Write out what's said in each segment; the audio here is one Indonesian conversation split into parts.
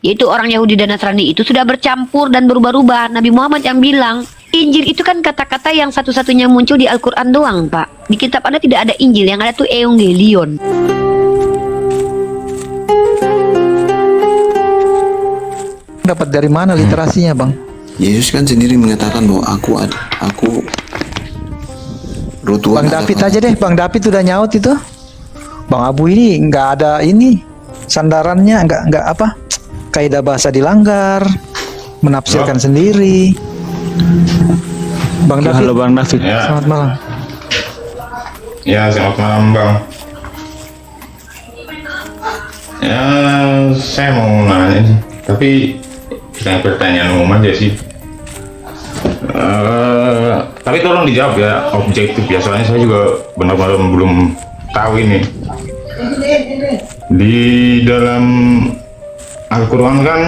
yaitu orang Yahudi dan Nasrani itu sudah bercampur dan berubah-ubah. Nabi Muhammad yang bilang, Injil itu kan kata-kata yang satu-satunya muncul di Al-Quran doang, Pak. Di kitab Anda tidak ada Injil, yang ada tuh Evangelion. Dapat dari mana literasinya, Bang? Yesus kan sendiri mengatakan bahwa aku Bang David aja deh, Bang David udah nyaut itu. Bang Abu ini nggak ada ini sandarannya, nggak apa, kaidah bahasa dilanggar, menafsirkan sendiri. Bang David. Halo Bang David. Ya. Selamat malam. Ya, selamat malam Bang. Ya, saya mau nanya sih, tapi kita pertanyaan umum aja sih. Tapi tolong dijawab ya, objektif ya, soalnya saya juga benar-benar belum tahu ini. Di dalam Al-Quran kan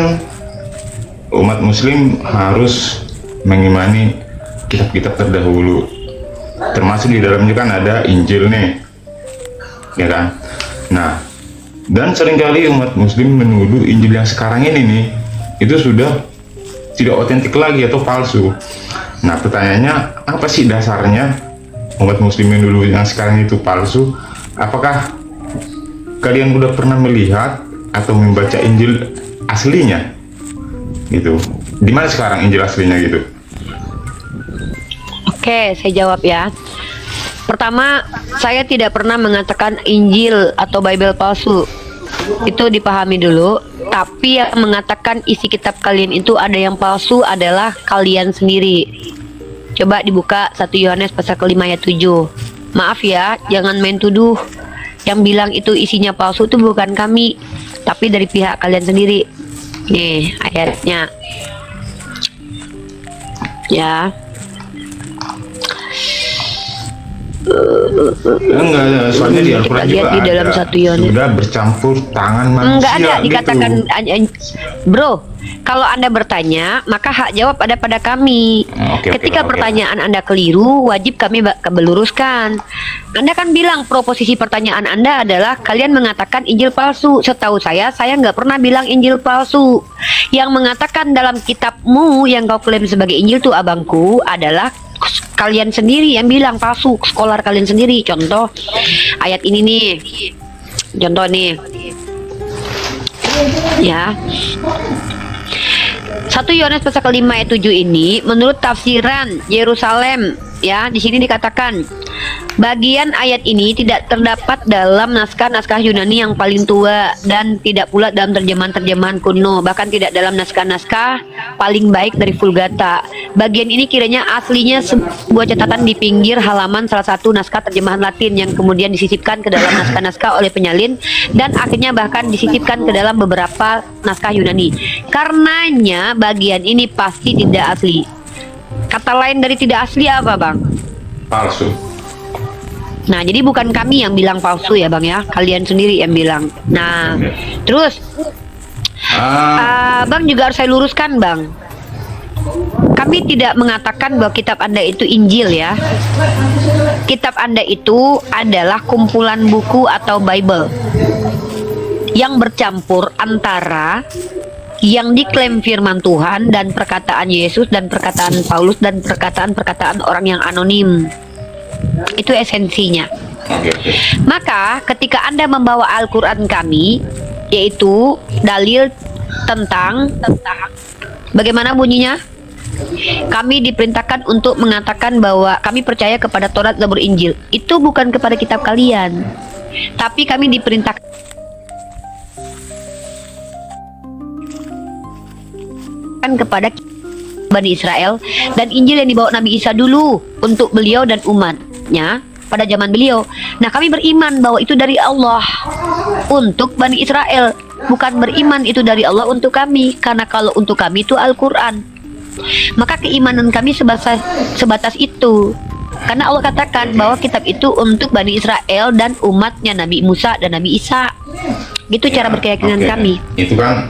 umat muslim harus mengimani kitab-kitab terdahulu, termasuk di dalamnya kan ada Injil nih, ya kan. Nah, dan seringkali umat muslim menuduh Injil yang sekarang ini nih itu sudah tidak otentik lagi atau palsu. Nah, pertanyaannya, apa sih dasarnya umat muslim yang dulu yang sekarang itu palsu? Apakah kalian udah pernah melihat atau membaca Injil aslinya gitu? Di mana sekarang Injil aslinya gitu? Oke, saya jawab ya. Pertama, saya tidak pernah mengatakan Injil atau Bible palsu. Itu dipahami dulu. Tapi yang mengatakan isi kitab kalian itu ada yang palsu adalah kalian sendiri. Coba dibuka 1 Yohanes pasal ke-5 ayat 7. Maaf ya, jangan main tuduh. Yang bilang itu isinya palsu itu bukan kami, tapi dari pihak kalian sendiri. Nih ayatnya. Ya. Enggak, soalnya di Al-Quran Kita lihat juga di dalam ada 1 Yohanes. sudah bercampur tangan manusia. Enggak ada gitu. dikatakan bro, kalau Anda bertanya, maka hak jawab ada pada kami. Oke, Ketika oke. pertanyaan Anda keliru, wajib kami meluruskan. Anda kan bilang proposisi pertanyaan Anda adalah kalian mengatakan Injil palsu. Setahu saya nggak pernah bilang Injil palsu. Yang mengatakan dalam kitabmu yang kau klaim sebagai Injil tuh abangku adalah kalian sendiri yang bilang palsu, sekolah kalian sendiri. Contoh ayat ini nih. Contoh nih. Ya. 1 Yohanes pasal ke-5 ayat 7 ini menurut tafsiran Yerusalem ya, di sini dikatakan bagian ayat ini tidak terdapat dalam naskah-naskah Yunani yang paling tua dan tidak pula dalam terjemahan-terjemahan kuno, bahkan tidak dalam naskah-naskah paling baik dari Vulgata. Bagian ini kiranya aslinya sebuah catatan di pinggir halaman salah satu naskah terjemahan Latin yang kemudian disisipkan ke dalam naskah-naskah oleh penyalin dan akhirnya bahkan disisipkan ke dalam beberapa naskah Yunani. Karenanya bagian ini pasti tidak asli. Kata lain dari tidak asli apa, Bang? Palsu. Nah, jadi bukan kami yang bilang palsu ya, Bang ya. Kalian sendiri yang bilang. Nah, terus Bang juga harus saya luruskan, Bang. Kami tidak mengatakan bahwa kitab Anda itu Injil ya. Kitab Anda itu adalah kumpulan buku atau Bible yang bercampur antara yang diklaim firman Tuhan dan perkataan Yesus dan perkataan Paulus dan perkataan-perkataan orang yang anonim. Itu esensinya. Oke. Maka ketika Anda membawa Al-Quran kami, yaitu dalil tentang bagaimana bunyinya? Kami diperintahkan untuk mengatakan bahwa kami percaya kepada Taurat, Zabur, Injil. Itu bukan kepada kitab kalian, tapi kami diperintahkan kepada Bani Israel dan Injil yang dibawa Nabi Isa dulu untuk beliau dan umatnya pada zaman beliau. Nah, kami beriman bahwa itu dari Allah untuk Bani Israel, bukan beriman itu dari Allah untuk kami, karena kalau untuk kami itu Al-Quran. Maka keimanan kami sebatas itu, karena Allah katakan bahwa kitab itu untuk Bani Israel dan umatnya Nabi Musa dan Nabi Isa. Gitu cara berkeyakinan kami. Itu kan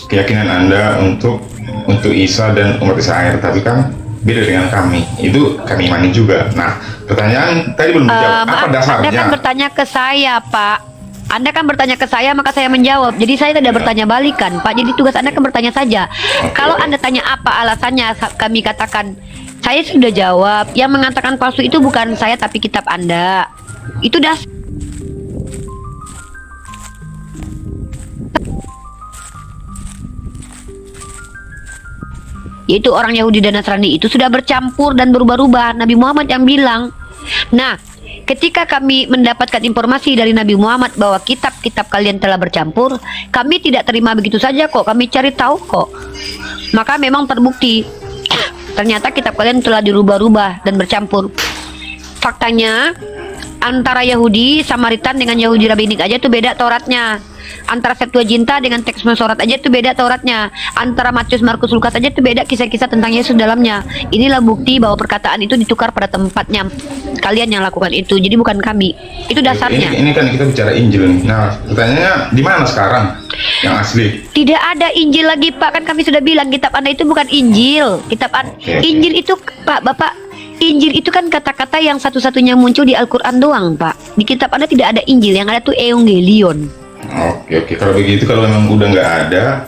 keyakinan Anda untuk Isa dan umat Israel, tapi kan beda dengan kami. Itu kami imani juga. Nah, pertanyaan tadi belum dijawab. Apa dasarnya? Anda kan bertanya ke saya, Pak. Anda kan bertanya ke saya, maka saya menjawab. Jadi saya tidak bertanya balikan, Pak. Jadi tugas Anda kan bertanya saja. Kalau Anda tanya apa alasannya, kami katakan, saya sudah jawab. Yang mengatakan palsu itu bukan saya, tapi kitab Anda. Itu dah. Yaitu orang Yahudi dan Nasrani itu sudah bercampur dan berubah-ubah. Nabi Muhammad yang bilang. Nah, ketika kami mendapatkan informasi dari Nabi Muhammad bahwa kitab-kitab kalian telah bercampur, kami tidak terima begitu saja kok, kami cari tahu kok. Maka memang terbukti, ternyata kitab kalian telah dirubah-rubah dan bercampur. Faktanya, antara Yahudi Samaritan dengan Yahudi Rabbinik aja tuh beda Tauratnya. Antara Septuaginta dengan teks Masoret aja tuh beda Tauratnya. Antara Matius, Markus, Lukas aja tuh beda kisah-kisah tentang Yesus dalamnya. Inilah bukti bahwa perkataan itu ditukar pada tempatnya. Kalian yang lakukan itu, jadi bukan kami. Itu dasarnya. Ini kan kita bicara Injil nih. Nah, pertanyaannya di mana sekarang yang asli? Tidak ada Injil lagi, Pak. Kan kami sudah bilang kitab Anda itu bukan Injil. Injil itu, Pak, Bapak, Injil itu kan kata-kata yang satu-satunya muncul di Al-Quran doang, Pak. Di kitab Anda tidak ada Injil, yang ada tuh Evangelion. Oke. Kalau begitu, kalau memang udah nggak ada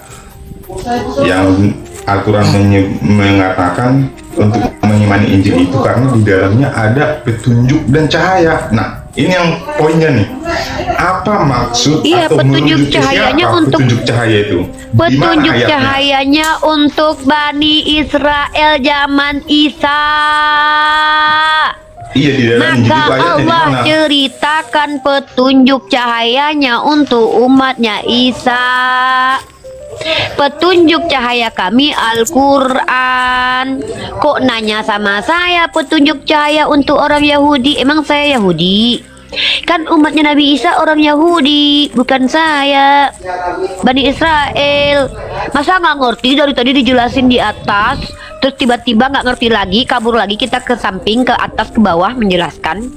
yang Al-Quran mengatakan untuk mengimani Injil itu karena di dalamnya ada petunjuk dan cahaya. Nah, ini yang poinnya nih. Apa maksud atau petunjuk menuju ke cahayanya siapa untuk petunjuk cahaya itu? petunjuk cahayanya untuk Bani Israel zaman Isa. Iya, di dalam Injil itu Maka ayatnya di Allah mana? ceritakan petunjuk cahayanya untuk umatnya Isa. Petunjuk cahaya kami Al-Quran. Kok nanya sama saya petunjuk cahaya untuk orang Yahudi? Emang saya Yahudi? Kan umatnya Nabi Isa orang Yahudi, bukan saya, Bani Israel. Masa nggak ngerti dari tadi dijelasin di atas, terus tiba-tiba nggak ngerti lagi, kabur lagi kita ke samping, ke atas, ke bawah menjelaskan?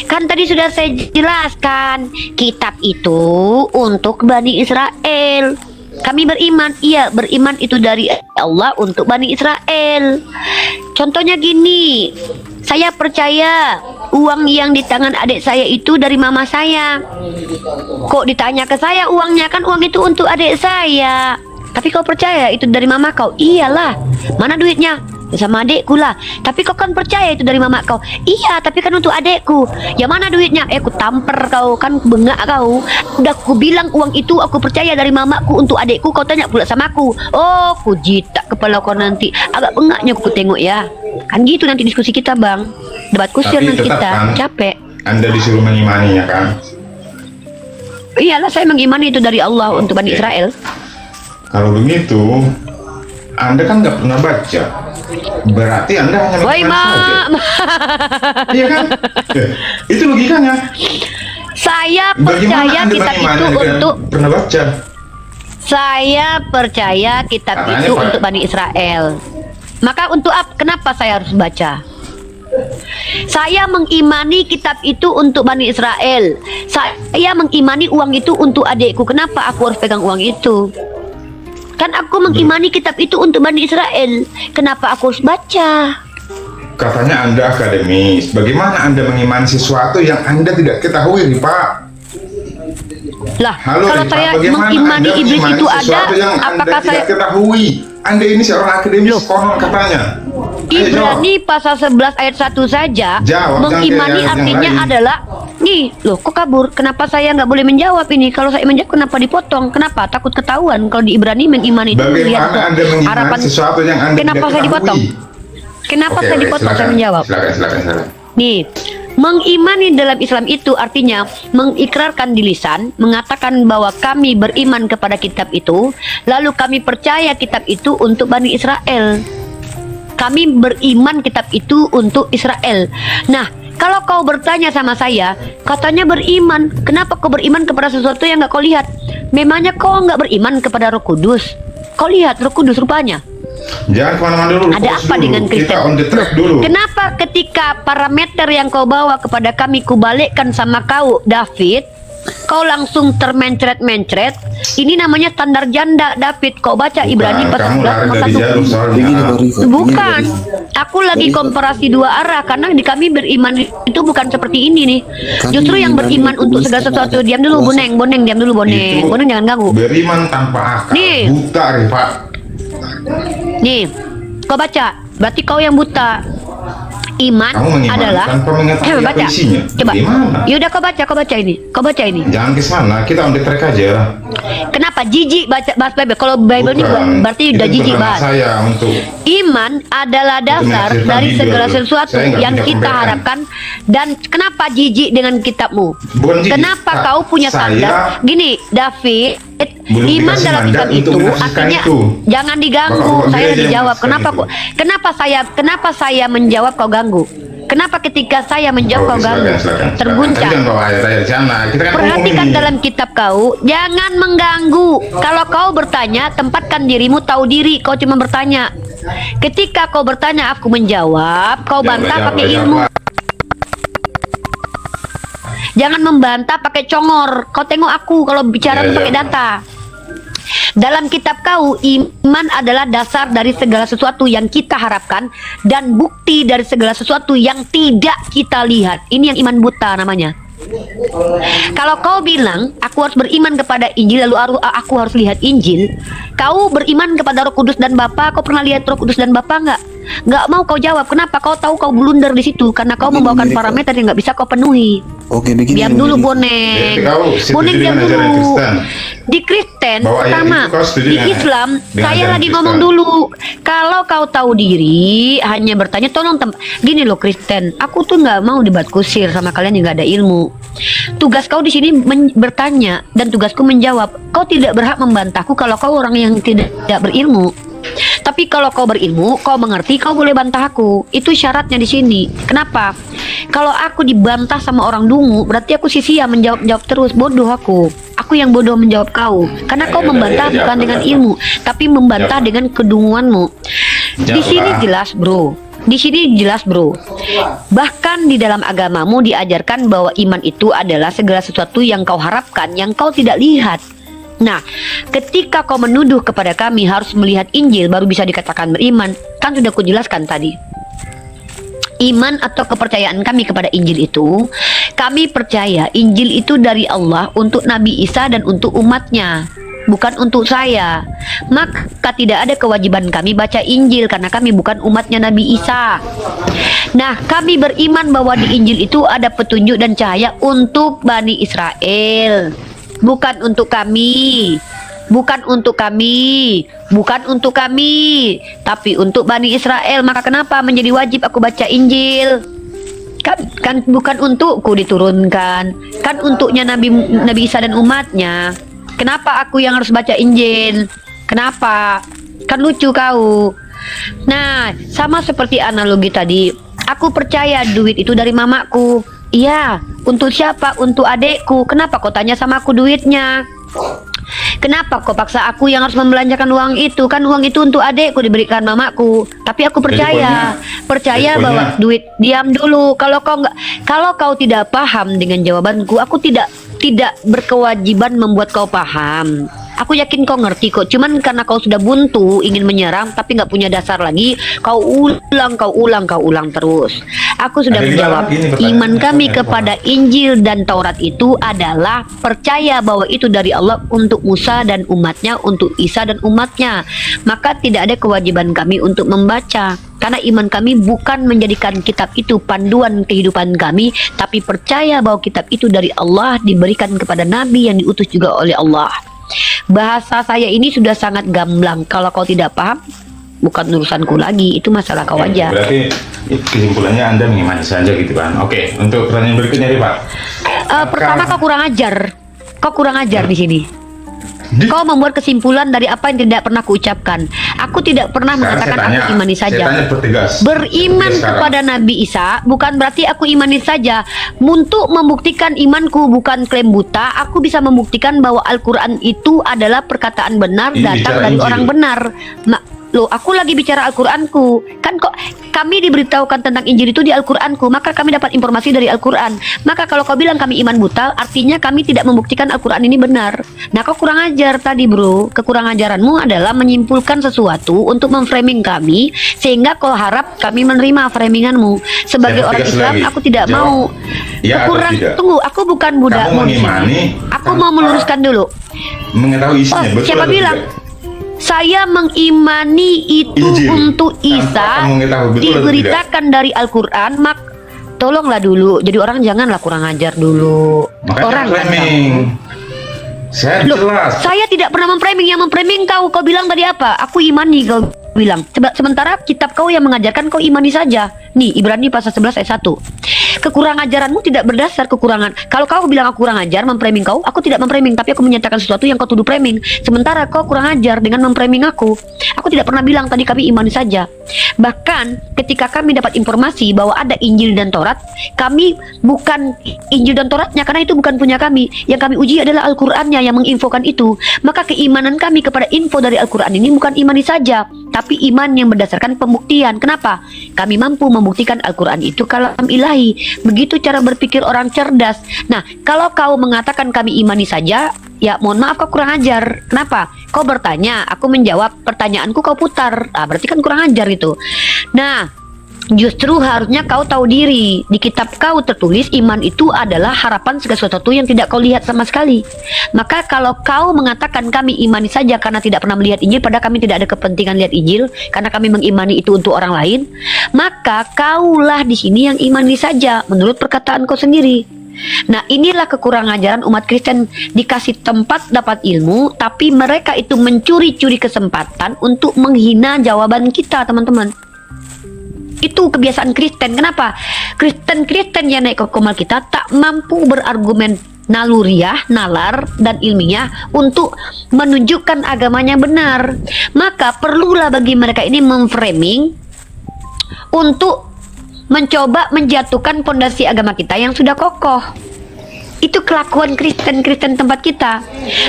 Kan tadi sudah saya jelaskan, kitab itu untuk Bani Israel. Kami beriman, iya beriman itu dari Allah untuk Bani Israel. Contohnya gini, saya percaya uang yang di tangan adik saya itu dari mama saya. Kok ditanya ke saya uangnya, kan uang itu untuk adik saya. Tapi kau percaya itu dari mama kau? Iyalah. Mana duitnya? Ya sama adekku lah. Tapi kau kan percaya itu dari mama kau? Iya, tapi kan untuk adekku. Ya mana duitnya? Aku tamper kau, kan bengak kau. Udah ku bilang uang itu aku percaya dari mamaku untuk adekku, kau tanya pula sama aku. Oh, ku jitak kepala kau nanti. Agak bengaknya aku tengok ya. Kan gitu nanti diskusi kita, Bang. Debat kusir Tapi nanti tetap kita. kan, Capek. Anda disuruh mengimaninya kan? Iyalah, saya mengimani itu dari Allah untuk Bani Oke. Israel. Kalau begitu, Anda kan nggak pernah baca. Berarti Anda hanya Woi, mengimani saja. Mak. Iya kan? Itu logikanya. Saya Bagaimana percaya Anda kitab mengimani itu Anda untuk pernah baca? Saya percaya kitab Katanya, itu Pak. untuk Bani Israel. Maka untuk apa? Kenapa saya harus baca? Saya mengimani kitab itu untuk Bani Israel. Saya mengimani uang itu untuk adikku. Kenapa aku harus pegang uang itu? Kan aku mengimani kitab itu untuk Bani Israel. Kenapa aku harus baca? Katanya Anda akademis. Bagaimana Anda mengimani sesuatu yang Anda tidak ketahui, Pak? Lah, Halo, kalau Rifa, saya bagaimana mengimani Anda iblis mengimani itu ada, sesuatu yang apakah Anda saya tidak ketahui? Anda ini seorang akademis Loh. konon katanya. Ayo, jawab. Ibrani pasal 11 ayat 1 saja Jawab, mengimani jangan kayak yang artinya lain. adalah nih loh, kok kabur? Kenapa saya nggak boleh menjawab ini? Kalau saya menjawab kenapa dipotong? Kenapa? Takut ketahuan. Kalau di Ibrani mengimani itu melihat Bagaimana Anda mengimani harapan. sesuatu yang Anda Kenapa tidak saya ketahui? dipotong? Kenapa Oke, saya oke, dipotong? Saya silakan. menjawab. Silakan. Nih, mengimani dalam Islam itu artinya mengikrarkan di lisan, mengatakan bahwa kami beriman kepada kitab itu, lalu kami percaya kitab itu untuk Bani Israel. Kami beriman kitab itu untuk Israel. Nah, kalau kau bertanya sama saya, katanya beriman, kenapa kau beriman kepada sesuatu yang nggak kau lihat? Memangnya kau nggak beriman kepada Roh Kudus? Kau lihat Roh Kudus rupanya. Jangan kemana-mana dulu. Ada fokus apa dulu. dengan Kristen? Kita on the track Loh, dulu. kenapa ketika parameter yang kau bawa kepada kami kubalikkan sama kau, David? kau langsung termencret-mencret. Ini namanya standar janda, David. Kau baca Ibrani pasal Kamu 11 lari nomor dari 1. jalur soalnya. Begini Pak Rifat. Bukan, aku lagi komparasi dua arah karena di kami beriman itu bukan seperti ini nih. Justru yang beriman untuk segala sesuatu. Diam dulu, Boneng, diam dulu, Boneng. Itu Boneng jangan ganggu. beriman tanpa akal. Nih. Buta, Rifat. Nih, kau baca. Berarti kau yang buta. Iman Kamu mengimani adalah tanpa mengetahui apa baca. isinya. Coba. Gimana? Yaudah kau baca ini. Kau baca ini. Jangan ke sana, kita on the track aja. Kenapa jijik bahas Bible? Kalau Bible ini Bukan. berarti Itu udah jijik bukan bahas. saya untuk Iman adalah dasar menafsirkan dari Bible. segala sesuatu Saya nggak yang tidak kita membedakan. harapkan. Dan kenapa jijik dengan kitabmu? Bukan jijik, Kenapa Pak. kau punya Saya standar? Gini, David, belum iman dikasih dalam mandat kitab untuk itu menafsirkan artinya itu. jangan diganggu. Bapak-bapak Saya gereja yang dijawab. menafsirkan Kenapa itu. kok? Kenapa saya menjawab kau ganggu? Kenapa ketika saya menjawab kau Oke, ganggu? silakan. Terguncang. Jangan bawa ayat-ayat di sana. Kita kan Perhatikan ngomong dalam kitab kau, jangan mengganggu. Kalau kau bertanya, tempatkan dirimu tahu diri. Kau cuma bertanya. Ketika kau bertanya, aku menjawab. Kau bantah pakai ilmu. Jangan membantah pakai congor. Kau tengok aku kalau bicara Ya, pakai ya. data. Dalam kitab kau, iman adalah dasar dari segala sesuatu yang kita harapkan dan bukti dari segala sesuatu yang tidak kita lihat. Ini yang iman buta namanya. Kalau kau bilang aku harus beriman kepada Injil lalu aku harus lihat Injil, kau beriman kepada Roh Kudus dan Bapa, kau pernah lihat Roh Kudus dan Bapa nggak? Nggak mau kau jawab. Kenapa? Kau tahu kau blunder di situ karena kau membawakan parameter yang nggak bisa kau penuhi. Oke, begini. Diam dulu, begini. Boneng. Jadi kau setuju Boneng diam dengan ajaran dulu. Kristen? Di Kristen Bahwa ayat pertama, itu kau setuju di dengan- Islam dengan saya ajaran lagi Kristen? ngomong dulu. Kalau kau tahu diri, hanya bertanya tolong gini loh Kristen, aku tuh nggak mau debat kusir sama kalian yang nggak ada ilmu. Tugas kau di sini bertanya dan tugasku menjawab. Kau tidak berhak membantahku kalau kau orang yang tidak berilmu. Tapi kalau kau berilmu, kau mengerti, kau boleh bantah aku. Itu syaratnya di sini. Kenapa? Kalau aku dibantah sama orang dungu, berarti aku sia-sia menjawab terus. Bodoh aku. Aku yang bodoh menjawab kau. Karena kau membantah ya, bukan ya, dengan ya. ilmu, tapi membantah Ya. dengan kedunguanmu. Di Ya, sini Pak. jelas, bro. Di sini jelas, bro. Bahkan di dalam agamamu diajarkan bahwa iman itu adalah segala sesuatu yang kau harapkan, yang kau tidak lihat. Nah, ketika kau menuduh kepada kami harus melihat Injil baru bisa dikatakan beriman, kan sudah kujelaskan tadi. Iman atau kepercayaan kami kepada Injil itu, kami percaya Injil itu dari Allah untuk Nabi Isa dan untuk umatnya, bukan untuk saya. Maka tidak ada kewajiban kami baca Injil karena kami bukan umatnya Nabi Isa. Nah, kami beriman bahwa di Injil itu ada petunjuk dan cahaya untuk Bani Israel, bukan untuk kami. Bukan untuk kami, bukan untuk kami, tapi untuk Bani Israel. Maka kenapa menjadi wajib aku baca Injil? Kan bukan untukku diturunkan, kan untuknya Nabi Isa dan umatnya. Kenapa aku yang harus baca Injil? Kenapa? Kan lucu kau. Nah, sama seperti analogi tadi. Aku percaya duit itu dari mamaku. Iya, untuk siapa? Untuk adekku. Kenapa kau tanya sama aku duitnya? Kenapa kau paksa aku yang harus membelanjakan uang itu? Kan uang itu untuk adekku diberikan mamaku. Tapi aku percaya bahwa duit. Diam dulu. Kalau kau tidak paham dengan jawabanku, aku tidak berkewajiban membuat kau paham. Aku yakin kau ngerti kok. Cuman karena kau sudah buntu ingin menyerang tapi nggak punya dasar lagi, kau ulang terus. Aku sudah menjawab. Iman kami kepada Injil dan Taurat itu adalah percaya bahwa itu dari Allah untuk Musa dan umatnya, untuk Isa dan umatnya. Maka tidak ada kewajiban kami untuk membaca. Karena iman kami bukan menjadikan kitab itu panduan kehidupan kami, tapi percaya bahwa kitab itu dari Allah, diberikan kepada Nabi yang diutus juga oleh Allah. Bahasa saya ini sudah sangat gamblang. Kalau kau tidak paham, bukan urusanku lagi. Itu masalah kau aja. Berarti kesimpulannya Anda mengimani saja gitu kan. Oke, untuk pertanyaan berikutnya nih Pak. Pertama kau kurang ajar. Kau kurang ajar di sini. Kau membuat kesimpulan dari apa yang tidak pernah kuucapkan. Aku tidak pernah mengatakan aku imani saja. Beriman kepada Nabi Isa bukan berarti aku imani saja. Untuk membuktikan imanku bukan klaim buta, aku bisa membuktikan bahwa Al-Quran itu adalah perkataan benar, datang dari orang benar. Loh, aku lagi bicara Al-Qur'anku. Kan kok kami diberitahukan tentang Injil itu di Al-Qur'anku, maka kami dapat informasi dari Al-Qur'an. Maka kalau kau bilang kami iman buta, artinya kami tidak membuktikan Al-Qur'an ini benar. Nah, kau kurang ajar tadi, bro. Kekurangan ajaranmu adalah menyimpulkan sesuatu untuk memframing kami, sehingga kau harap kami menerima framinganmu. Sebagai Saya orang tegas Islam, lagi. aku tidak Jawab. mau. Ya atau Kurang, tidak? tunggu, aku bukan budak. Kamu mengimani Aku mau meluruskan dulu. mengetahui isinya, Oh, betul siapa atau bilang? tidak? Saya mengimani itu Injil. untuk Tanpa Isa kamu mengetahui betul atau diberitakan dari Al-Quran. Tolonglah dulu. Jadi orang janganlah kurang ajar dulu. Makanya Orang framing. Saya Loh, jelas. saya tidak pernah memframing. Yang memframing kau. Kau bilang tadi apa? Aku imani, kau bilang. Sementara kitab kau yang mengajarkan kau imani saja. Nih, Ibrani pasal 11 ayat 1. Kekurangan ajaranmu tidak berdasar kekurangan. Kalau kau bilang aku kurang ajar memframing kau, aku tidak memframing, tapi aku menyatakan sesuatu yang kau tuduh framing. Sementara kau kurang ajar dengan memframing aku. Aku tidak pernah bilang tadi kami imani saja. Bahkan ketika kami dapat informasi bahwa ada Injil dan Taurat, kami bukan Injil dan Tauratnya, karena itu bukan punya kami. Yang kami uji adalah Al-Qur'annya yang menginfokan itu. Maka keimanan kami kepada info dari Al-Qur'an ini bukan imani saja, tapi iman yang berdasarkan pembuktian. Kenapa? Kami mampu membuktikan Al-Qur'an itu kalam ilahi. Begitu cara berpikir orang cerdas. Nah, kalau kau mengatakan kami imani saja, ya mohon maaf kau kurang ajar. Kenapa? Kau bertanya, aku menjawab, pertanyaanku kau putar. Ah, berarti kan kurang ajar itu. Nah, justru harusnya kau tahu diri. Di kitab kau tertulis iman itu adalah harapan segala sesuatu yang tidak kau lihat sama sekali. Maka kalau kau mengatakan kami imani saja karena tidak pernah melihat Injil, padahal kami tidak ada kepentingan lihat Injil karena kami mengimani itu untuk orang lain, maka kaulah di sini yang imani saja menurut perkataan kau sendiri. Nah, inilah kekurangan ajaran umat Kristen. Dikasih tempat dapat ilmu, tapi mereka itu mencuri-curi kesempatan untuk menghina jawaban kita, teman-teman. Itu kebiasaan Kristen. Kenapa? Kristen yang naik ke komal kita tak mampu berargumen naluriah, nalar, dan ilmiah untuk menunjukkan agamanya benar. Maka perlulah bagi mereka ini memframing untuk mencoba menjatuhkan fondasi agama kita yang sudah kokoh. Itu kelakuan Kristen tempat kita.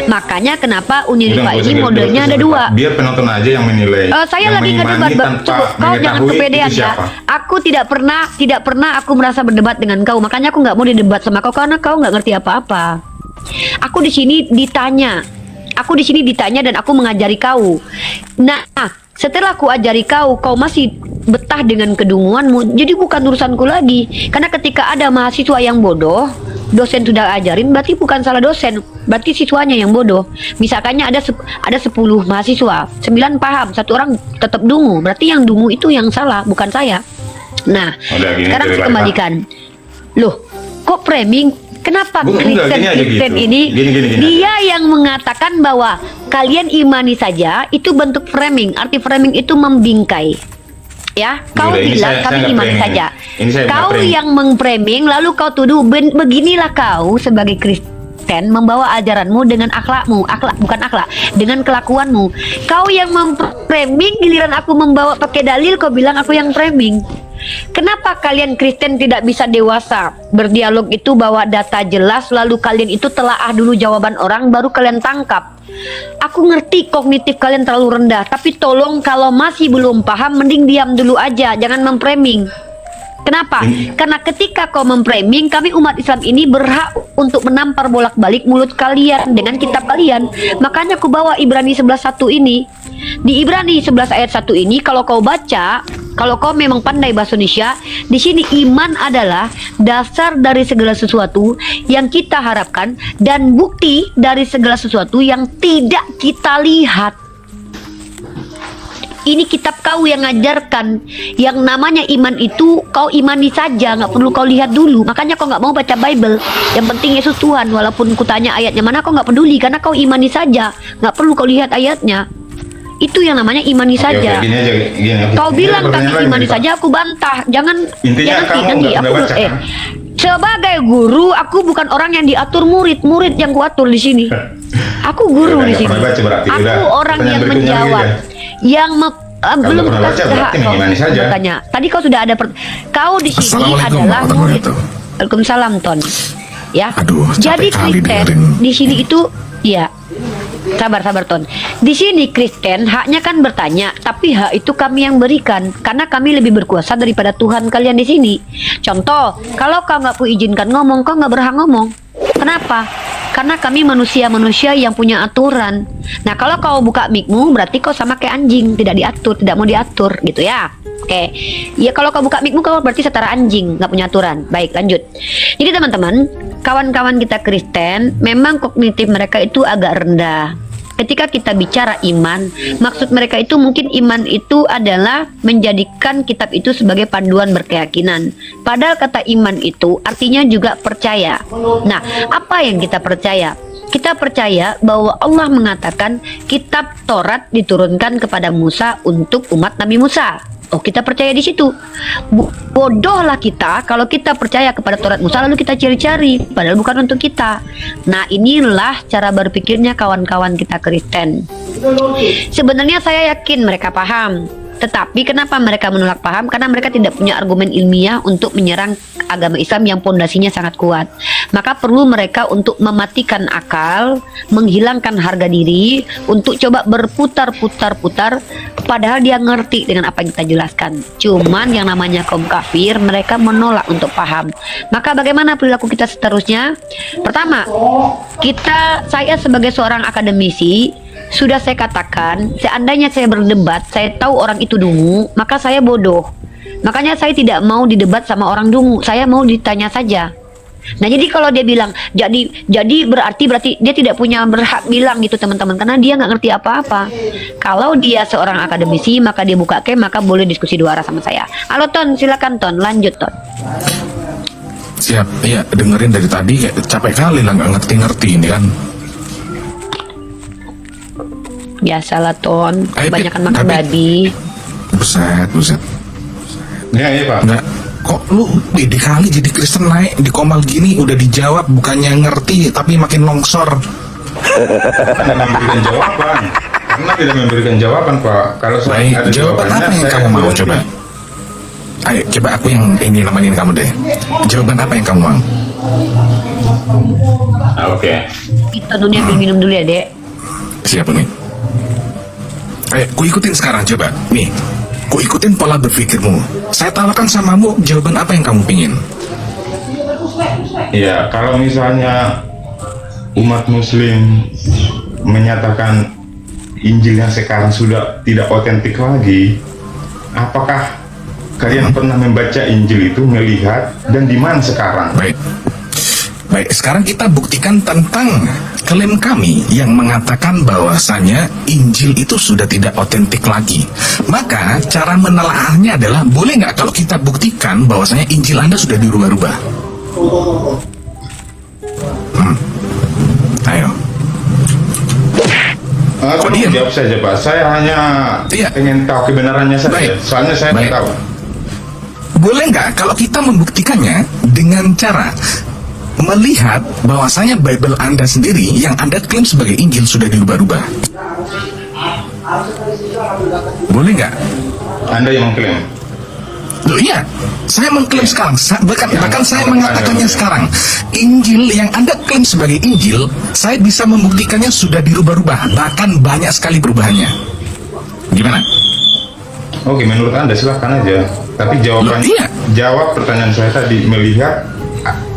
Makanya kenapa Unilipa ini modelnya ada dua. Biar penonton aja yang menilai. Saya yang lagi nggak mengimani debat, tanpa kau jangan mengetahui kepedean itu ya. siapa. Aku tidak pernah aku merasa berdebat dengan kau. Makanya aku nggak mau didebat sama kau karena kau nggak ngerti apa-apa. Aku di sini ditanya. Dan aku mengajari kau. Nah, setelah aku ajari kau masih betah dengan kedunguanmu. Jadi bukan urusanku lagi. Karena ketika ada mahasiswa yang bodoh, dosen sudah ajarin, berarti bukan salah dosen, berarti siswanya yang bodoh. Misalkannya ada 10 mahasiswa, 9 paham, 1 orang tetap dungu, berarti yang dungu itu yang salah, bukan saya. Nah, sekarang saya kembalikan. Loh, kok framing? Kenapa Kristen ini gini dia yang mengatakan bahwa kalian imani saja, itu bentuk framing. Arti framing itu membingkai. Ya, kau bilang kami imani saja. Kau yang mengframing, lalu kau tuduh beginilah kau sebagai Kristen membawa ajaranmu dengan dengan kelakuanmu. Kau yang memframing, giliran aku membawa pakai dalil, kau bilang aku yang framing. Kenapa kalian Kristen tidak bisa dewasa berdialog itu, bawa data jelas, lalu kalian itu telaah dulu jawaban orang baru kalian tangkap? Aku ngerti kognitif kalian terlalu rendah, tapi tolong kalau masih belum paham mending diam dulu aja, jangan memframing. Kenapa? Karena ketika kau memframing, kami umat Islam ini berhak untuk menampar bolak-balik mulut kalian dengan kitab kalian. Makanya aku bawa Ibrani 11:1 ini. Di Ibrani 11 ayat 1 ini, kalau kau baca, kalau kau memang pandai bahasa Indonesia, di sini iman adalah dasar dari segala sesuatu yang kita harapkan dan bukti dari segala sesuatu yang tidak kita lihat. Ini kitab kau yang ngajarkan, yang namanya iman itu kau imani saja, nggak perlu kau lihat dulu. Makanya kau nggak mau baca Bible. Yang penting Yesus Tuhan, walaupun kutanya ayatnya mana kau nggak peduli, karena kau imani saja, nggak perlu kau lihat ayatnya. Itu yang namanya imani saja. Kau bilang kami imani saja, aku bantah. Jangan nanti aku sebagai guru, aku bukan orang yang diatur murid yang kuatur di sini. Aku guru di sini. Aku orang yang menjawab. Yang belum bertanya. Tadi kau sudah ada kau di sini adalah murid. Waalaikumsalam, Ton. Ya. Jadi Kristen di sini itu ya. Sabar Ton. Di sini Kristen haknya kan bertanya, tapi hak itu kami yang berikan karena kami lebih berkuasa daripada Tuhan kalian di sini. Contoh, kalau kau nggak izinkan ngomong, kau nggak berhak ngomong. Kenapa? Karena kami manusia-manusia yang punya aturan. Nah, kalau kau buka mic-mu, berarti kau sama kayak anjing, tidak diatur, tidak mau diatur, gitu ya. Oke, ya kalau kau buka mic-mu, kau berarti setara anjing, nggak punya aturan. Baik, lanjut. Jadi teman-teman, kawan-kawan kita Kristen, memang kognitif mereka itu agak rendah. Ketika kita bicara iman, maksud mereka itu mungkin iman itu adalah menjadikan kitab itu sebagai panduan berkeyakinan. Padahal kata iman itu artinya juga percaya. Nah, apa yang kita percaya? Kita percaya bahwa Allah mengatakan kitab Taurat diturunkan kepada Musa untuk umat Nabi Musa. Oh, kita percaya di situ. Bodohlah kita kalau kita percaya kepada Taurat Musa lalu kita cari-cari, padahal bukan untuk kita. Nah, inilah cara berpikirnya kawan-kawan kita Kristen. Sebenarnya saya yakin mereka paham. Tetapi kenapa mereka menolak paham? Karena mereka tidak punya argumen ilmiah untuk menyerang agama Islam yang pondasinya sangat kuat. Maka perlu mereka untuk mematikan akal, menghilangkan harga diri, untuk coba berputar-putar-putar, padahal dia ngerti dengan apa yang kita jelaskan. Cuman yang namanya kaum kafir, mereka menolak untuk paham. Maka bagaimana perilaku kita seterusnya? Pertama, saya sebagai seorang akademisi, sudah saya katakan, seandainya saya berdebat, saya tahu orang itu dungu, maka saya bodoh. Makanya saya tidak mau didebat sama orang dungu, saya mau ditanya saja. Nah, jadi kalau dia bilang, jadi berarti dia tidak punya berhak bilang gitu teman-teman, karena dia nggak ngerti apa-apa. Kalau dia seorang akademisi, maka dia buka camp, maka boleh diskusi dua arah sama saya. Halo Ton, silakan Ton, lanjut Ton. Siap, iya dengerin dari tadi kayak capek kali lah nggak ngerti-ngerti ini kan. Biasalah Ton, kebanyakan makan tapi- babi. Buset. Iya Pak. Nggak, kok lu beda kali jadi Kristen naik di komal gini udah dijawab bukannya ngerti tapi makin longsor. Tidak memberikan jawaban. Karena tidak memberikan jawaban Pak. Kalau saya Baik, ada jawaban jawabannya, apa yang saya kamu mau berhenti. coba? Ayo, coba aku yang ini nemenin kamu deh. Jawaban apa yang kamu mau? Oke. Kita dunia ambil minum dulu ya Dek. Siapa nih? Ayo, ku ikutin sekarang coba. Nih, ku ikutin pola berpikirmu. Saya tawarkan samamu jawaban apa yang kamu pingin. Ya, kalau misalnya umat Muslim menyatakan Injil yang sekarang sudah tidak otentik lagi, apakah kalian pernah membaca Injil itu, melihat, dan di mana sekarang? Baik, sekarang kita buktikan tentang klaim kami yang mengatakan bahwasanya Injil itu sudah tidak otentik lagi. Maka cara menelaahnya adalah, boleh nggak kalau kita buktikan bahwasanya Injil Anda sudah dirubah-rubah? Ayo. Kok diam? Jawab saja Pak, saya hanya Iya. ingin tahu kebenarannya saja. Baik. Soalnya saya Baik. tidak tahu. Boleh nggak kalau kita membuktikannya dengan cara melihat bahwasanya Bible Anda sendiri yang Anda klaim sebagai Injil sudah dirubah-rubah? Boleh nggak? Anda yang mengklaim. Loh iya, saya mengklaim sekarang, bahkan saya mengatakannya sekarang. Injil yang Anda klaim sebagai Injil, saya bisa membuktikannya sudah dirubah-rubah, bahkan banyak sekali perubahannya. Gimana? Oke, menurut Anda silahkan aja. Tapi jawaban, Loh, iya. jawab pertanyaan saya tadi, melihat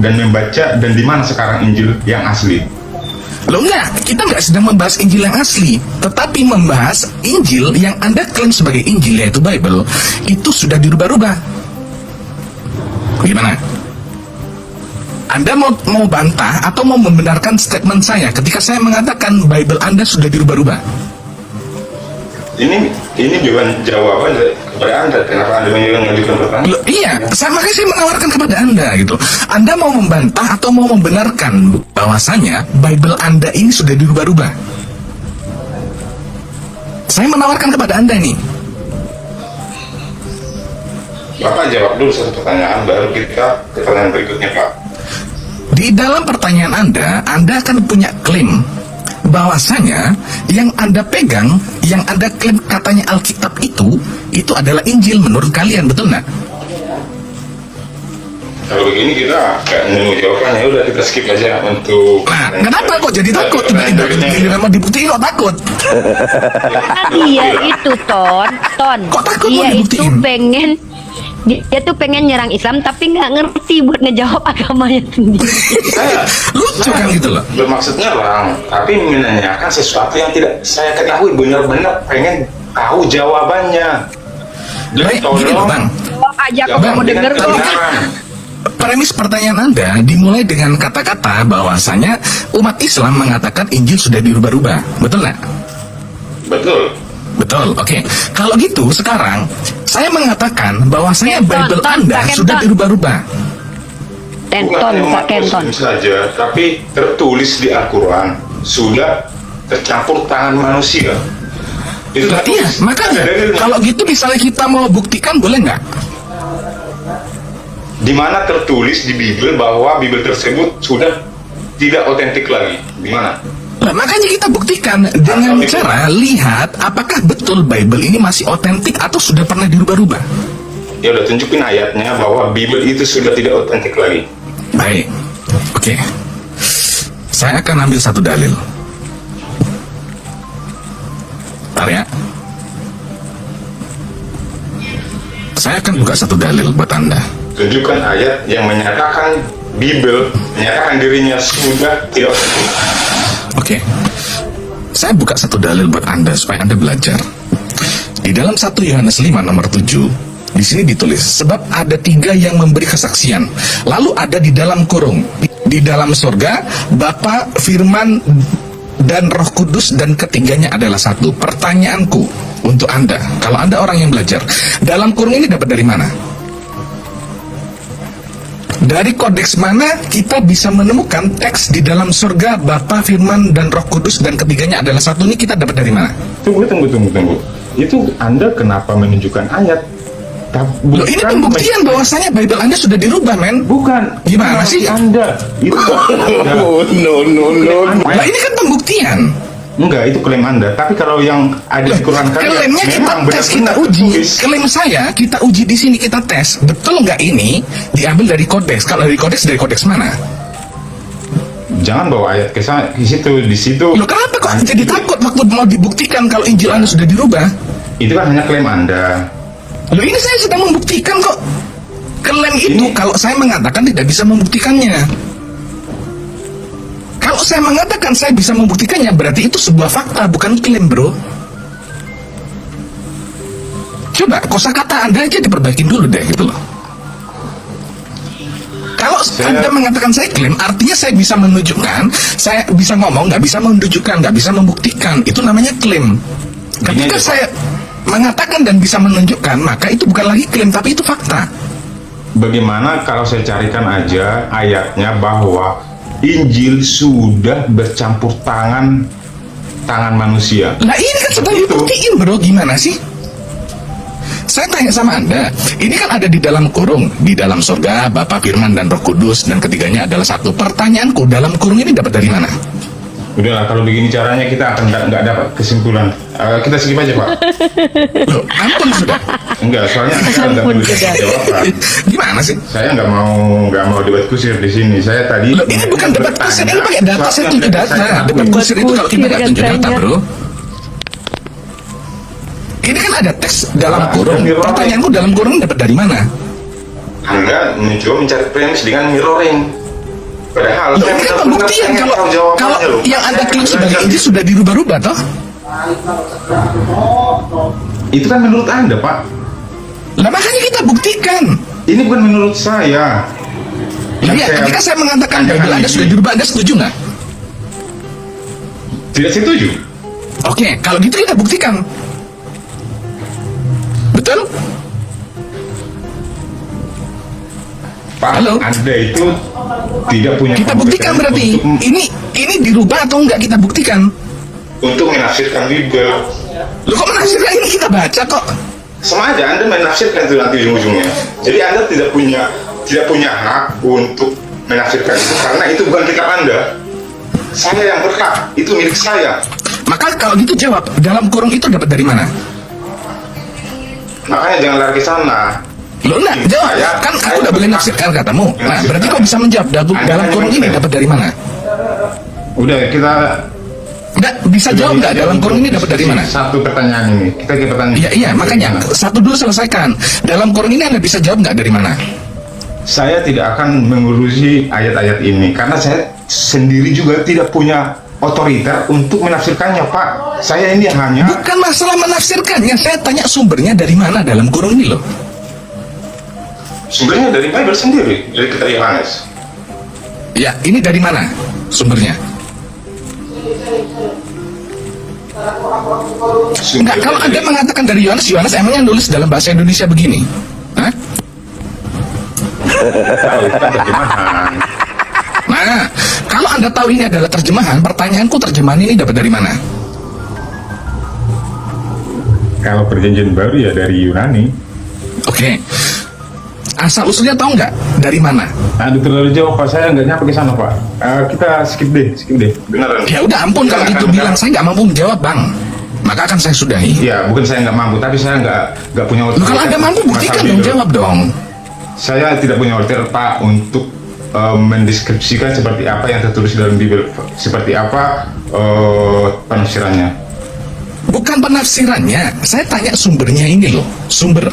dan membaca, dan di mana sekarang Injil yang asli? Loh enggak, kita nggak sedang membahas Injil yang asli, tetapi membahas Injil yang Anda klaim sebagai Injil, yaitu Bible, itu sudah dirubah-rubah. Gimana? Anda mau bantah atau mau membenarkan statement saya ketika saya mengatakan Bible Anda sudah dirubah-rubah? Ini bukan jawaban kepada Anda. Kenapa Anda mengajukan pertanyaan? Loh, iya, makanya saya menawarkan kepada Anda gitu. Anda mau membantah atau mau membenarkan bahwasanya Bible Anda ini sudah dirubah-rubah? Saya menawarkan kepada Anda nih. Bapak jawab dulu satu pertanyaan, baru kita ke pertanyaan berikutnya Pak. Di dalam pertanyaan Anda akan punya klaim bahwasanya yang Anda pegang, yang Anda klaim katanya Alkitab itu adalah Injil menurut kalian, betul nggak? Kalau begini kita nggak nemu jawabannya, udah kita skip aja untuk. Nah, kenapa kok jadi takut? Tiba-tiba mau dibuktiin kok takut? Dia itu Ton, Kok takut mau dia itu dibuktiin? pengen dia tuh pengen nyerang Islam tapi nggak ngerti buat ngejawab agamanya sendiri. Saya Lucu kan gitu loh. bermaksud nyerang, tapi menanyakan sesuatu yang tidak saya ketahui, benar-benar pengen tahu jawabannya. Baik, gini loh bang. Jawab aja kok Bang, mau denger kalau kok. Premis pertanyaan Anda dimulai dengan kata-kata bahwasanya umat Islam mengatakan Injil sudah dirubah-rubah. Betul nggak? Betul. Betul, oke. Kalau gitu sekarang saya mengatakan bahwasanya Bible Ton, Anda Pak sudah Kenton. dirubah-rubah. Tenton, Bukan Pak umat Kenton. Muslim saja, tapi tertulis di Al-Quran sudah tercampur tangan manusia. Itu Berarti ya, tertulis. makanya Dalilnya. kalau gitu misalnya kita mau buktikan boleh nggak? Di mana tertulis di Bible bahwa Bible tersebut sudah tidak otentik lagi? Di mana? Nah, makanya kita buktikan dengan Asal itu. cara lihat apakah betul Bible ini masih otentik atau sudah pernah dirubah-rubah. Ya udah tunjukin ayatnya bahwa Bible itu sudah tidak otentik lagi. Baik, oke. Saya akan ambil satu dalil. Bentar ya. Saya akan buka satu dalil buat Anda. Tunjukkan ayat yang menyatakan Bible menyatakan dirinya sudah tidak otentik. Oke. Saya buka satu dalil buat Anda supaya Anda belajar. Di dalam 1 Yohanes 5 nomor 7, di sini ditulis, sebab ada 3 yang memberi kesaksian, lalu ada di dalam kurung, di dalam surga, Bapa, Firman, dan Roh Kudus, dan ketiganya adalah satu. Pertanyaanku untuk Anda, kalau Anda orang yang belajar, dalam kurung ini dapat dari mana? Dari kodeks mana kita bisa menemukan teks di dalam surga, Bapa, Firman, dan Roh Kudus, dan ketiganya adalah satu? Ini kita dapat dari mana? Tunggu. Itu Anda kenapa menunjukkan ayat? Loh, ini pembuktian bahwasanya Bible Anda sudah dirubah, men. Bukan. Gimana Itu sih? Anda. Itu Anda. Lah ini kan pembuktian. Enggak, itu klaim Anda. Tapi kalau yang ada di Quran kalian, Klaimnya kita memang tes, kita benar-benar uji. tertulis. Klaim saya, kita uji di sini, kita tes. Betul nggak ini diambil dari kodeks? Kalau dari kodeks mana? Jangan bawa ayat ke situ, di situ. Loh, kenapa kok jadi takut waktu mau dibuktikan kalau Injil Anda sudah dirubah? Itu kan hanya klaim Anda. Loh, ini saya sedang membuktikan kok. Klaim itu kalau saya mengatakan tidak bisa membuktikannya. Kalau saya mengatakan saya bisa membuktikannya, berarti itu sebuah fakta, bukan klaim, bro. Coba kosakata Anda aja diperbaikin dulu deh, gitu loh. Kalau Anda mengatakan saya klaim, artinya saya bisa menunjukkan, saya bisa ngomong, nggak bisa menunjukkan, nggak bisa membuktikan. Itu namanya klaim. Ketika aja, Pak. saya mengatakan dan bisa menunjukkan, maka itu bukan lagi klaim, tapi itu fakta. Bagaimana kalau saya carikan aja ayatnya bahwa Injil sudah bercampur tangan manusia. Nah ini kan sedang Itu. dibuktiin, bro. Gimana sih? Saya tanya sama Anda, ini kan ada di dalam kurung, di dalam surga, Bapa, Firman, dan Roh Kudus, dan ketiganya adalah satu. Pertanyaanku, dalam kurung ini dapat dari mana? Udahlah, kalau begini caranya kita akan nggak dapat kesimpulan. Kita skip aja, Pak. Loh, ampun sudah. Enggak, soalnya Anda nggak Ampun, memberikan sudah. jawaban. Gimana sih? Saya nggak mau debat kusir di sini. Saya tadi. Loh, ini bukan debat kusir, ini pakai data, saya tunjuk data. Debat kusir itu kalau kita nggak tunjuk data, bro. Ini kan ada teks dalam kurung. Pertanyaanku, dalam kurung dapat dari mana? Anda mencoba mencari premis dengan mirroring. Padahal Loh, saya ini kan benar-benar pembuktian pengen kalau tahu jawabannya, kalau loh. yang Anda Saya klaim sebagai belajar. Injil sudah dirubah-rubah, toh? Itu kan menurut Anda, Pak. Lah makanya kita buktikan. Ini bukan menurut saya. Yang Iya, ketika saya mengatakan Bible Anda sudah dirubah, Anda setuju nggak? Tidak setuju. Oke, kalau gitu kita buktikan. Betul? Pak, Halo? Anda itu tidak punya Kita buktikan kompetensi berarti. Ini dirubah atau enggak kita buktikan. untuk menafsirkan Bible. Loh, kok menafsirkan ini kita baca kok. Sama aja Anda menafsirkan itu nanti ujung-ujungnya. Jadi Anda tidak punya hak untuk menafsirkan itu karena itu bukan kitab Anda. Saya yang berhak, itu milik saya. Maka kalau gitu jawab, dalam kurung itu dapat dari mana? Makanya jangan lari ke sana. Lo enggak jawab, kan aku udah boleh nafsirkan katamu. Nah, berarti kau bisa menjawab dalam kurung ini dapat dari mana? Udah kita Enggak, bisa jawab nggak dalam kurung ini dapat dari mana? Satu pertanyaan ini. Kita ke pertanyaan. Iya, makanya satu dulu selesaikan. Dalam kurung ini Anda bisa jawab nggak dari mana? Saya tidak akan mengurusi ayat-ayat ini karena saya sendiri juga tidak punya otoriter untuk menafsirkannya, Pak. Saya ini hanya Bukan masalah menafsirkannya, saya tanya sumbernya dari mana dalam kurung ini loh. sumbernya dari Bible sendiri, dari kitab Yohanes. Ya, ini dari mana sumbernya? Enggak, kalau Anda mengatakan dari Yohanes emangnya nulis dalam bahasa Indonesia begini? Hah? Tahu, itu kan terjemahan. Nah, kalau Anda tahu ini adalah terjemahan, pertanyaanku terjemahan ini dapat dari mana? Kalau perjanjian baru ya dari Yunani. Oke. Asal usulnya tahu nggak dari mana? Aduh, terlalu jauh, Pak. Saya nggak nyampe ke sana, Pak. Kita skip deh. Beneran. Ya udah ampun kalau gitu bilang saya nggak mampu menjawab, Bang. Maka akan saya sudahi. Ya, bukan saya nggak mampu, tapi saya nggak punya Loh, kalau Anda mampu buktikan dong, jawab dong. Saya tidak punya otoritas, Pak, untuk mendeskripsikan seperti apa yang tertulis dalam Bible, seperti apa penafsirannya. Bukan penafsirannya, saya tanya sumbernya ini loh, sumber.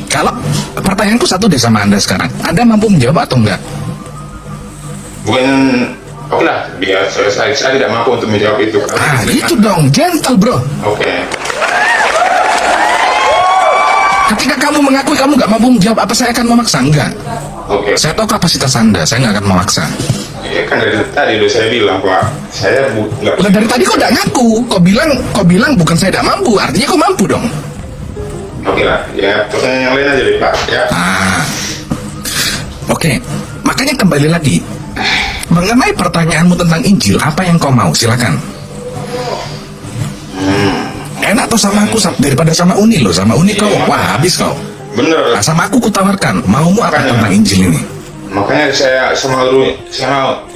Kalau pertanyaanku satu deh sama Anda sekarang, Anda mampu menjawab atau enggak? Bukan, oke lah, biar selesai. Saya tidak mampu untuk menjawab itu. Ah, itu dong, gentle bro. Oke. Ketika kamu mengakui kamu nggak mampu menjawab, apa saya akan memaksa? Enggak. Oke. Saya tahu kapasitas Anda, saya nggak akan memaksa. Ya kan dari tadi udah saya bilang, Pak. Saya nggak. Lah dari tadi kok nggak ngaku? Kau bilang bukan saya tidak mampu, artinya kau mampu dong. Oke lah, ya pertanyaan yang lain aja deh, Pak. Ya. Oke, makanya kembali lagi mengenai pertanyaanmu tentang Injil, apa yang kau mau? Silakan. Enak tuh sama aku daripada sama Uni loh, sama Uni kau wah habis kau. Bener. Nah, sama aku kutawarkan, maumu apa tentang Injil ini? Makanya saya sama Yuni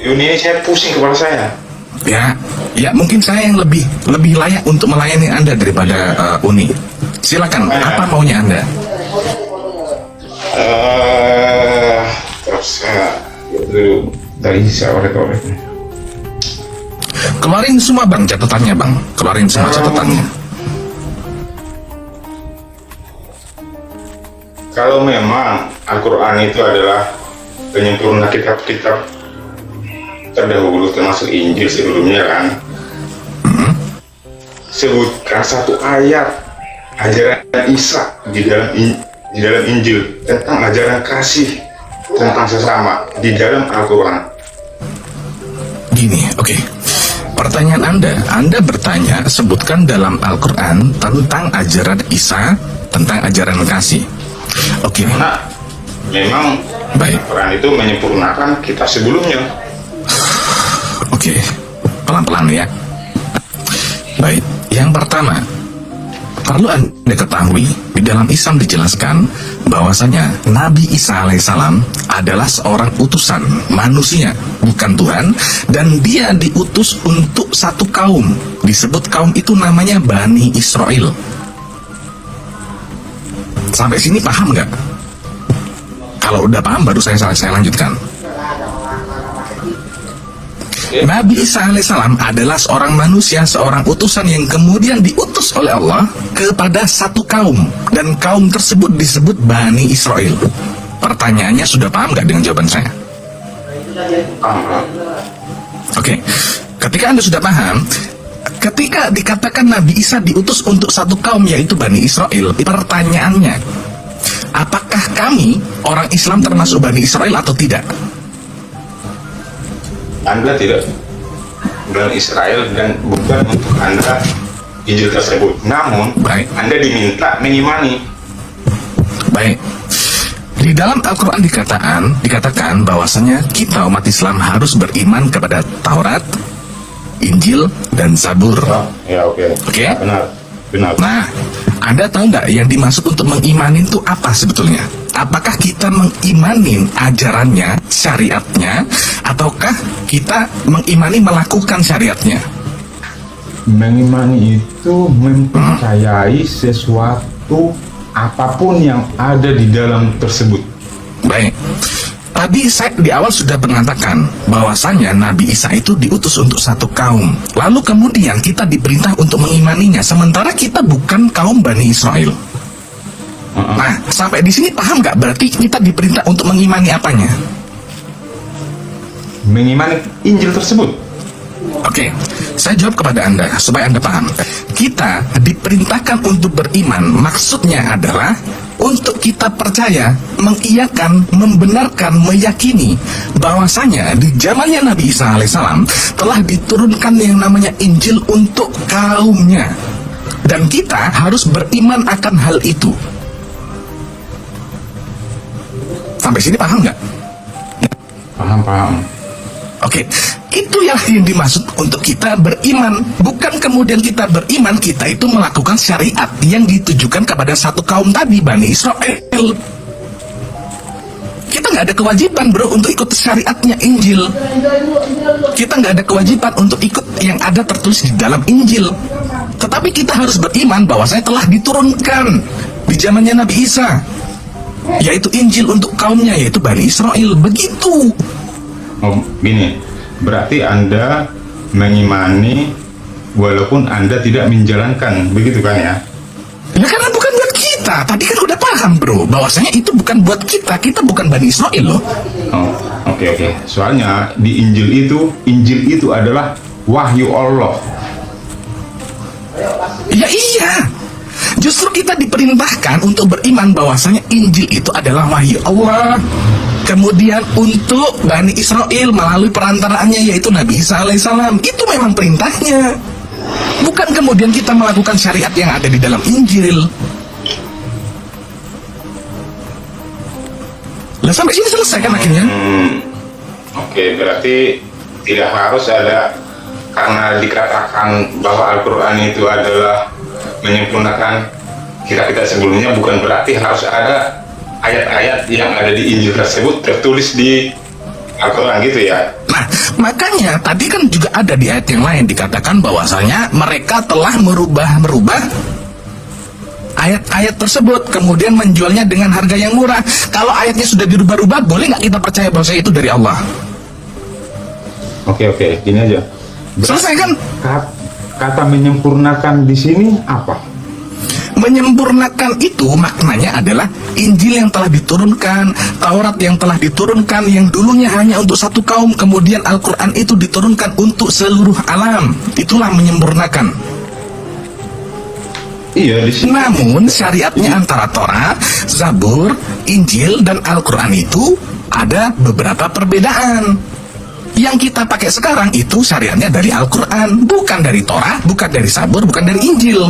ini saya pusing kepala saya. Ya mungkin saya yang lebih layak untuk melayani Anda daripada Uni. Silakan, apa maunya Anda? Terus saya dulu dari saya orek-orek. Keluarin semua bang catatannya bang, keluarin semua catatannya. Kalau memang Al-Quran itu adalah penyempurna kitab-kitab terdahulu termasuk Injil sebelumnya kan, sebutkan satu ayat ajaran Isa di dalam Injil tentang ajaran kasih tentang sesama di dalam Al-Quran. Gini, oke. Pertanyaan Anda bertanya sebutkan dalam Al-Quran tentang ajaran Isa, tentang ajaran kasih. Oke. Nah, memang Baik. Al-Quran itu menyempurnakan kita sebelumnya. Oke, pelan-pelan ya. Baik, yang pertama, perlu Anda ketahui, di dalam Islam dijelaskan bahwasanya Nabi Isa alaihissalam adalah seorang utusan manusia, bukan Tuhan, dan dia diutus untuk satu kaum. Disebut kaum itu namanya Bani Israel. Sampai sini paham nggak? Kalau udah paham baru saya lanjutkan. Nabi Isa alaihissalam adalah seorang manusia, seorang utusan yang kemudian diutus oleh Allah kepada satu kaum, dan kaum tersebut disebut Bani Israel. Pertanyaannya sudah paham nggak dengan jawaban saya? Oke, ketika Anda sudah paham, ketika dikatakan Nabi Isa diutus untuk satu kaum yaitu Bani Israel, pertanyaannya, apakah kami orang Islam termasuk Bani Israel atau tidak? Anda tidak bukan Israel dan bukan untuk Anda Injil tersebut. Namun, Baik. Anda diminta mengimani. Baik. Di dalam Al-Quran dikatakan bahwasanya kita umat Islam harus beriman kepada Taurat, Injil, dan Zabur. Oh, ya oke. Oke. Ya, benar. Nah, Anda tahu nggak yang dimaksud untuk mengimanin itu apa sebetulnya? Apakah kita mengimanin ajarannya, syariatnya, ataukah kita mengimani melakukan syariatnya? Mengimani itu mempercayai sesuatu apapun yang ada di dalam tersebut. Baik. Tadi saya di awal sudah mengatakan bahwasanya Nabi Isa itu diutus untuk satu kaum. Lalu kemudian kita diperintah untuk mengimaninya, sementara kita bukan kaum Bani Israel. Nah, sampai di sini paham nggak? Berarti kita diperintah untuk mengimani apanya? Mengimani Injil tersebut. Oke, saya jawab kepada Anda supaya Anda paham. Kita diperintahkan untuk beriman, maksudnya adalah untuk kita percaya, mengiyakan, membenarkan, meyakini bahwasanya di zamannya Nabi Isa alaihissalam telah diturunkan yang namanya Injil untuk kaumnya, dan kita harus beriman akan hal itu. Sampai sini paham nggak? Paham. Oke, itu yang dimaksud untuk kita beriman. Bukan kemudian kita beriman, kita itu melakukan syariat yang ditujukan kepada satu kaum tadi, Bani Israel. Kita nggak ada kewajiban, bro, untuk ikut syariatnya Injil. Kita nggak ada kewajiban untuk ikut yang ada tertulis di dalam Injil. Tetapi kita harus beriman bahwa saya telah diturunkan di zamannya Nabi Isa, yaitu Injil untuk kaumnya, yaitu Bani Israel. Begitu. Oh, gini, berarti Anda mengimani walaupun Anda tidak menjalankan, begitu kan ya? Ya karena bukan buat kita. Tadi kan udah paham, bro, bahwasanya itu bukan buat kita. Kita bukan Bani Israel loh. Oh, oke. Soalnya di Injil itu adalah wahyu Allah. Ya iya. Justru kita diperintahkan untuk beriman bahwasanya Injil itu adalah wahyu Allah. Kemudian untuk Bani Israel melalui perantaraannya yaitu Nabi Isa alaihissalam. Itu memang perintahnya. Bukan kemudian kita melakukan syariat yang ada di dalam Injil. Lah sampai sini selesai kan akhirnya? Oke, berarti tidak harus ada, karena dikatakan bahwa Al-Quran itu adalah menyempurnakan kitab-kitab sebelumnya, bukan berarti harus ada ayat-ayat yang ada di Injil tersebut tertulis di Al-Quran gitu ya. Nah, makanya tadi kan juga ada di ayat yang lain dikatakan bahwasanya mereka telah merubah ayat-ayat tersebut, kemudian menjualnya dengan harga yang murah. Kalau ayatnya sudah dirubah-rubah, boleh nggak kita percaya bahwa itu dari Allah? Oke, gini aja. Selesai kan? Kata menyempurnakan di sini apa? Menyempurnakan itu maknanya adalah Injil yang telah diturunkan, Taurat yang telah diturunkan, yang dulunya hanya untuk satu kaum, kemudian Al-Quran itu diturunkan untuk seluruh alam. Itulah menyempurnakan. Iya, di sini. Namun syariatnya antara Taurat, Zabur, Injil, dan Al-Quran itu ada beberapa perbedaan. Yang kita pakai sekarang itu syariatnya dari Al-Quran, bukan dari Taurat, bukan dari Zabur, bukan dari Injil.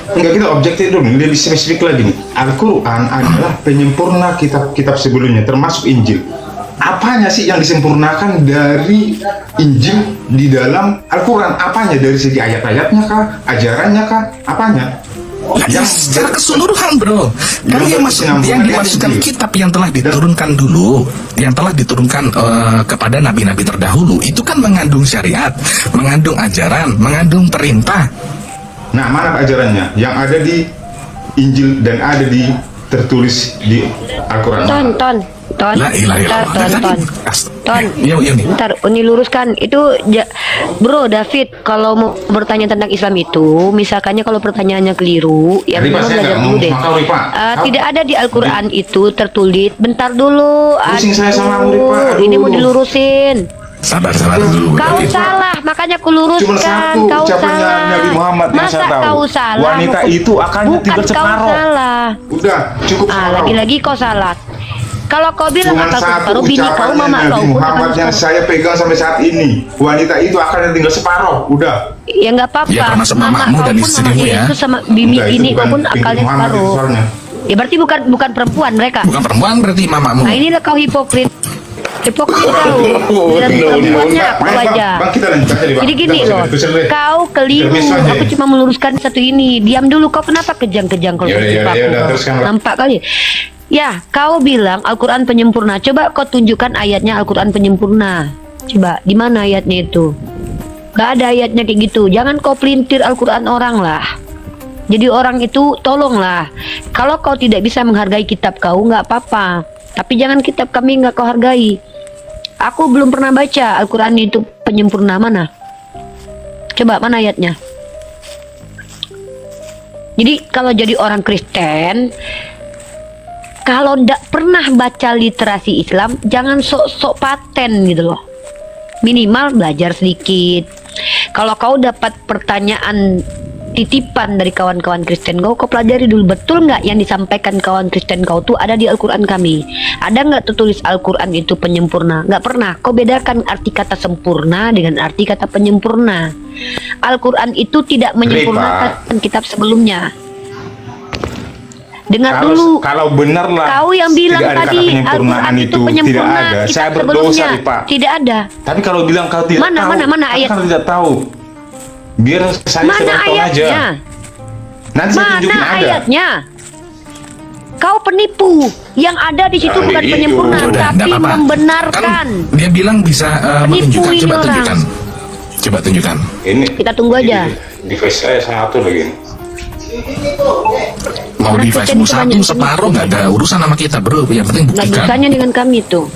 Enggak, kita objektif dulu, lebih spesifik lagi nih. Al-Quran adalah penyempurna kitab-kitab sebelumnya, termasuk Injil. Apanya sih yang disempurnakan dari Injil di dalam Al-Quran? Apanya? Dari segi ayat-ayatnya kah? Ajarannya kah? Apanya? Yang secara keseluruhan, bro. Kan yang dimasukkan kitab yang telah diturunkan dulu, yang telah diturunkan kepada nabi-nabi terdahulu, itu kan mengandung syariat, mengandung ajaran, mengandung perintah. Nah, mana ajarannya? Yang ada di Injil dan ada di tertulis di Al-Quran. Ton. La ilaha illallah. Ton. Iya. Bentar, Uni luruskan itu, Bro David. Kalau mau bertanya tentang Islam itu, misalkannya kalau pertanyaannya keliru, ya Ripa, memang saya belajar nggak dulu mau deh. makau, Ripa. Tidak ada di Al-Quran itu tertulis. Bentar dulu. Pusing saya sama Aduh, Ripa. Aduh. ini mau dilurusin. Sabar dulu. Kau David. salah, makanya aku luruskan. Cuma satu Kau ucapannya salah. Nabi Muhammad yang Masa saya tahu. kau salah? Wanita itu akan Bukan tiba kau separuh. salah. Udah, cukup separuh. Lagi-lagi kau salah. Kalau kau bilang Cuma akal satu separuh, bini kau, ucapannya mama Nabi kau pun akan Muhammad yang separuh. saya pegang sampai saat ini. Wanita itu akan tinggal separuh. Udah. Ya nggak apa-apa. Ya, termasuk Mama mamamu kau dan pun istrimu mama ya. itu sama bini Enggak, itu ini kau bukan pun binti akalnya Muhammad itu separuh. soalnya. Ya berarti bukan perempuan mereka. Bukan perempuan berarti mamamu. Nah inilah kau hipokrit. Hipokrit kau. Dan perempuannya aku aja. Bang, kita lanjut aja, Bang. Jadi gini Kita loh, diskusi dulu ya. kau keliru. Intermezzo aja Aku ya. cuma meluruskan satu ini. Diam dulu. Kau kenapa kejang-kejang kalau Yaudah, begitu yaudah, aku? teruskan, Bang. Nampak kali. Ya, kau bilang Al-Quran penyempurna. Coba kau tunjukkan ayatnya Al-Quran penyempurna. Coba, di mana ayatnya itu? Gak ada ayatnya kayak gitu. Jangan kau pelintir Al-Quran orang lah. Jadi orang itu tolonglah. Kalau kau tidak bisa menghargai kitab kau, nggak apa-apa. Tapi jangan kitab kami nggak kau hargai. Aku belum pernah baca Al-Quran itu penyempurna mana. Coba mana ayatnya? Jadi kalau jadi orang Kristen, kalau tidak pernah baca literasi Islam, jangan sok-sok paten gitu loh. Minimal belajar sedikit. Kalau kau dapat pertanyaan titipan dari kawan-kawan Kristen kau pelajari dulu, betul nggak yang disampaikan kawan Kristen kau tuh ada di Al-Quran kami? Ada nggak tertulis Al-Quran itu penyempurna? Nggak pernah. Kau bedakan arti kata sempurna dengan arti kata penyempurna. Al-Quran itu tidak menyempurnakan kitab sebelumnya. Dengar dulu. Kalau benar lah. Kau yang bilang tidak ada tadi kata penyempurnaan Al-Quran itu penyempurna tidak ada. kitab Saya berdosa, sebelumnya. Pak. Tidak ada. Tapi kalau bilang kau tidak Mana, tahu, mana aku ayat? kan tidak tahu. Biar saya Mana nonton aja. ayatnya? Nanti saya tunjukin Mana ada. ayatnya? Kau penipu. Yang ada di situ bukan itu. penyempurna, Udah, tapi nggak apa-apa. membenarkan. Kan dia bilang bisa Penipu menunjukkan. ini Coba orang. tunjukkan. Coba tunjukkan. Ini Kita tunggu aja. Di face saya satu lagi. Mau Orang di Kristen Facebook itu satu banyak separuh nggak ada urusan sama kita bro. Yang penting Nggak buktikan. bisanya dengan kami tuh.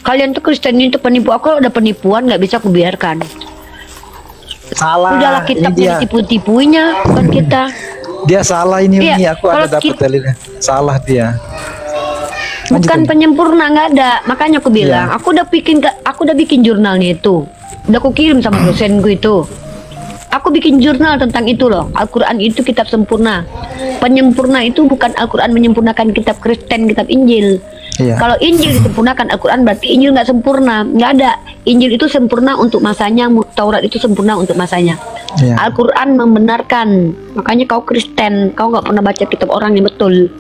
Kalian tuh Kristen itu penipu. Aku udah penipuan, nggak bisa aku biarkan. Salah. Udahlah Ini kitabnya dia. ditipu-tipuinya, bukan kita. Dia salah ini. Iya, Ini aku kalau ada dapat kita- dalilnya. Salah dia. Bukan Lanjutin. penyempurna, nggak ada. Makanya aku bilang, Iya. aku udah bikin jurnalnya itu. Udah aku kirim sama dosenku itu. Aku bikin jurnal tentang itu loh. Al-Quran itu kitab sempurna. Penyempurna itu bukan Al-Quran menyempurnakan kitab Kristen, kitab Injil. Iya. Kalau Injil disempurnakan Al-Quran berarti Injil nggak sempurna. Nggak ada. Injil itu sempurna untuk masanya, Taurat itu sempurna untuk masanya. Iya. Al-Quran membenarkan. Makanya kau Kristen, kau nggak pernah baca kitab orang yang betul.